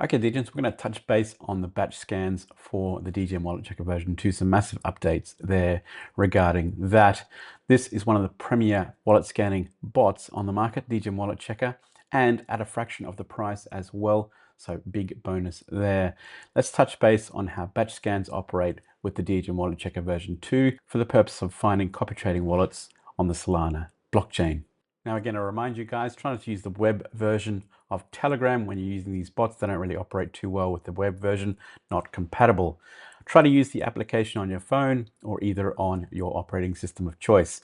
Okay, DJs, we're going to touch base on the batch scans for the DGM Wallet Checker version 2. Some massive updates there regarding that. This is one of the premier wallet scanning bots on the market, DGM Wallet Checker, and at a fraction of the price as well. So big bonus there. Let's touch base on how batch scans operate with the DGM Wallet Checker version 2 for the purpose of finding copy trading wallets on the Solana blockchain. Now, again, I remind you guys, try not to use the web version of Telegram when you're using these bots. They don't really operate too well with the web version, not compatible. Try to use the application on your phone or either on your operating system of choice.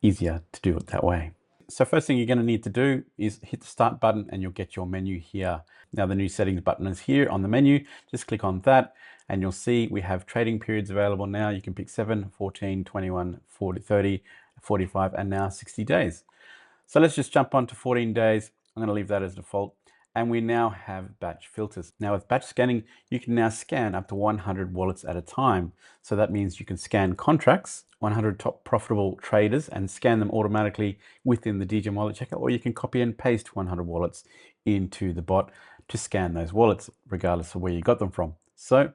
Easier to do it that way. So first thing you're going to need to do is hit the start button and you'll get your menu here. Now the new settings button is here on the menu. Just click on that and you'll see we have trading periods available now. You can pick 7, 14, 21, 40, 30, 45, and now 60 days. So let's just jump on to 14 days. I'm going to leave that as default. And we now have batch filters. Now with batch scanning, you can now scan up to 100 wallets at a time. So that means you can scan contracts, 100 top profitable traders, and scan them automatically within the DGM Wallet Checker, or you can copy and paste 100 wallets into the bot to scan those wallets, regardless of where you got them from. So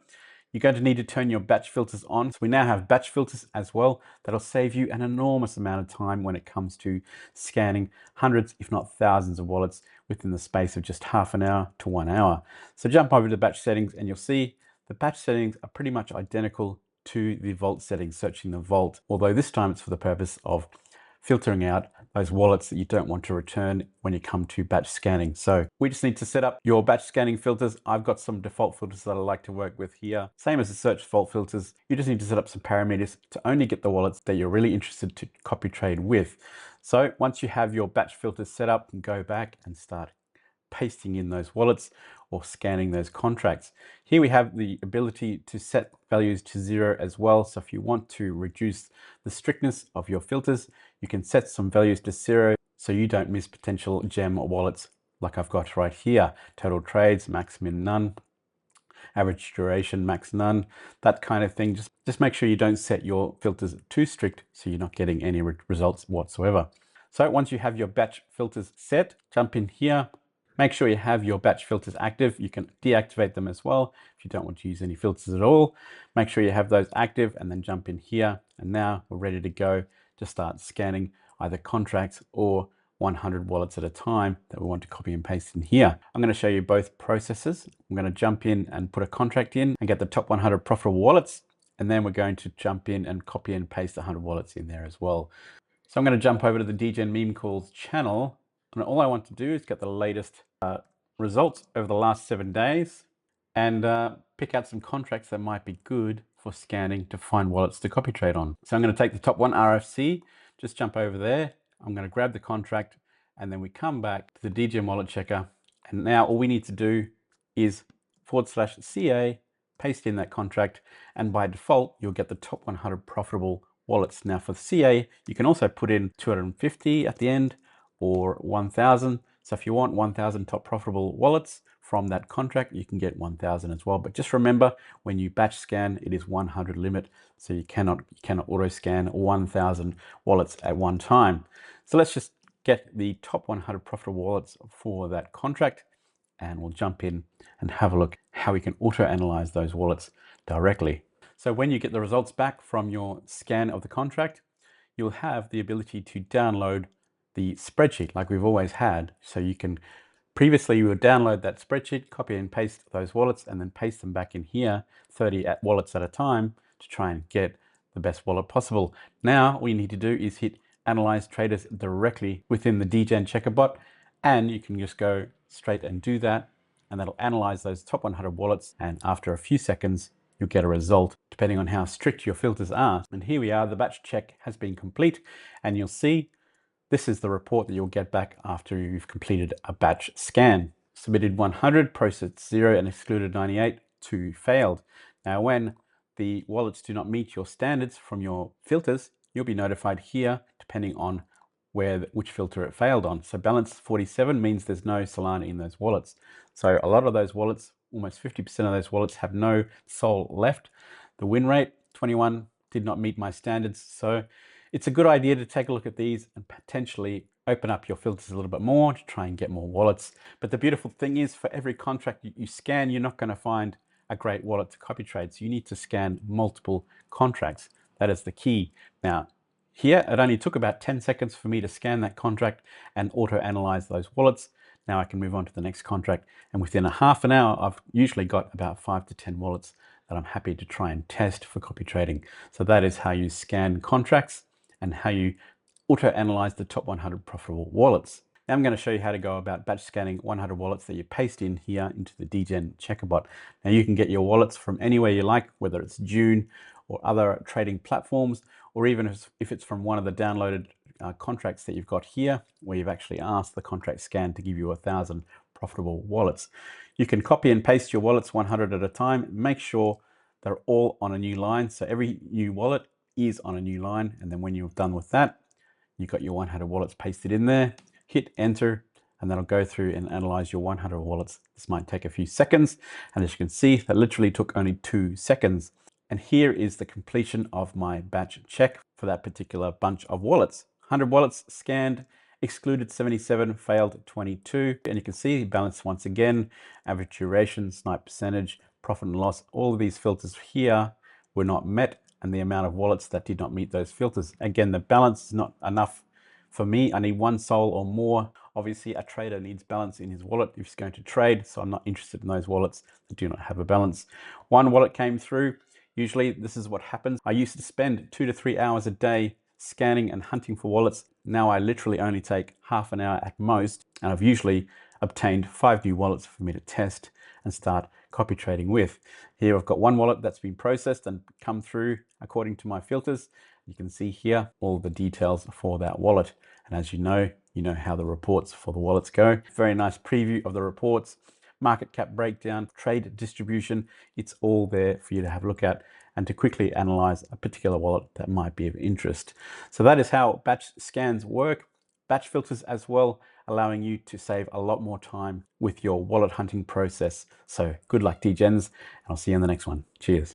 you're going to need to turn your batch filters on. So we now have batch filters as well. That'll save you an enormous amount of time when it comes to scanning hundreds, if not thousands of wallets within the space of just half an hour to 1 hour. So jump over to batch settings and you'll see the batch settings are pretty much identical to the vault settings, searching the vault, although this time it's for the purpose of filtering out those wallets that you don't want to return when you come to batch scanning. So we just need to set up your batch scanning filters. I've got some default filters that I like to work with here. Same as the search default filters. You just need to set up some parameters to only get the wallets that you're really interested to copy trade with. So once you have your batch filters set up, go back and start pasting in those wallets or scanning those contracts. Here we have the ability to set values to 0 as well. So if you want to reduce the strictness of your filters, you can set some values to 0 so you don't miss potential gem wallets like I've got right here. Total trades, max, min, none. Average duration, max, none. That kind of thing. Just make sure you don't set your filters too strict so you're not getting any results whatsoever. So once you have your batch filters set, jump in here. Make sure you have your batch filters active. You can deactivate them as well if you don't want to use any filters at all. Make sure you have those active and then jump in here. And now we're ready to go to start scanning either contracts or 100 wallets at a time that we want to copy and paste in here. I'm going to show you both processes. I'm going to jump in and put a contract in and get the top 100 profitable wallets. And then we're going to jump in and copy and paste 100 wallets in there as well. So I'm going to jump over to the DGen Meme Calls channel. And all I want to do is get the latest results over the last 7 days and pick out some contracts that might be good for scanning to find wallets to copy trade on. So I'm going to take the top one RFC, just jump over there. I'm going to grab the contract and then we come back to the DGM Wallet Checker. And now all we need to do is /CA, paste in that contract. And by default, you'll get the top 100 profitable wallets. Now for CA, you can also put in 250 at the end or 1,000. So if you want 1,000 top profitable wallets from that contract, you can get 1,000 as well. But just remember, when you batch scan, it is 100 limit. So you cannot auto scan 1,000 wallets at one time. So let's just get the top 100 profitable wallets for that contract. And we'll jump in and have a look how we can auto analyze those wallets directly. So when you get the results back from your scan of the contract, you'll have the ability to download the spreadsheet like we've always had. So you can, previously you would download that spreadsheet, copy and paste those wallets, and then paste them back in here, 30 wallets at a time, to try and get the best wallet possible. Now all you need to do is hit Analyze Traders directly within the DGen Checker bot, and you can just go straight and do that, and that'll analyze those top 100 wallets, and after a few seconds, you'll get a result depending on how strict your filters are. And here we are, the batch check has been complete, and you'll see this is the report that you'll get back after you've completed a batch scan. Submitted 100, processed 0, and excluded 98, 2 failed. Now when the wallets do not meet your standards from your filters, you'll be notified here depending on which filter it failed on. So balance 47 means there's no Solana in those wallets. So a lot of those wallets, almost 50% of those wallets, have no SOL left. The win rate, 21, did not meet my standards. So it's a good idea to take a look at these and potentially open up your filters a little bit more to try and get more wallets. But the beautiful thing is, for every contract you scan, you're not going to find a great wallet to copy trade. So you need to scan multiple contracts. That is the key. Now, here, it only took about 10 seconds for me to scan that contract and auto-analyze those wallets. Now I can move on to the next contract. And within a half an hour, I've usually got about 5 to 10 wallets that I'm happy to try and test for copy trading. So that is how you scan contracts and how you auto-analyze the top 100 profitable wallets. Now I'm going to show you how to go about batch scanning 100 wallets that you paste in here into the DGen checkerbot. Now you can get your wallets from anywhere you like, whether it's June or other trading platforms, or even if it's from one of the downloaded contracts that you've got here, where you've actually asked the contract scan to give you 1,000 profitable wallets. You can copy and paste your wallets 100 at a time. Make sure they're all on a new line. So every new wallet is on a new line. And then when you're done with that, you've got your 100 wallets pasted in there. Hit enter, and that'll go through and analyze your 100 wallets. This might take a few seconds, and as you can see, that literally took only 2 seconds. And here is the completion of my batch check for that particular bunch of wallets. 100 wallets scanned, excluded 77, failed 22. And you can see the balance once again, average duration, snipe percentage, profit and loss. All of these filters here were not met, and the amount of wallets that did not meet those filters. Again, the balance is not enough for me. I need 1 sol or more. Obviously, a trader needs balance in his wallet if he's going to trade, so I'm not interested in those wallets that do not have a balance. 1 wallet came through. Usually, this is what happens. I used to spend 2 to 3 hours a day scanning and hunting for wallets. Now I literally only take half an hour at most, and I've usually obtained 5 new wallets for me to test and start copy trading with. Here I've got 1 wallet that's been processed and come through according to my filters. You can see here all the details for that wallet. And as you know how the reports for the wallets go. Very nice preview of the reports, market cap breakdown, trade distribution. It's all there for you to have a look at and to quickly analyze a particular wallet that might be of interest. So that is how batch scans work. Batch filters as well, allowing you to save a lot more time with your wallet hunting process. So good luck, DGens, and I'll see you in the next one. Cheers.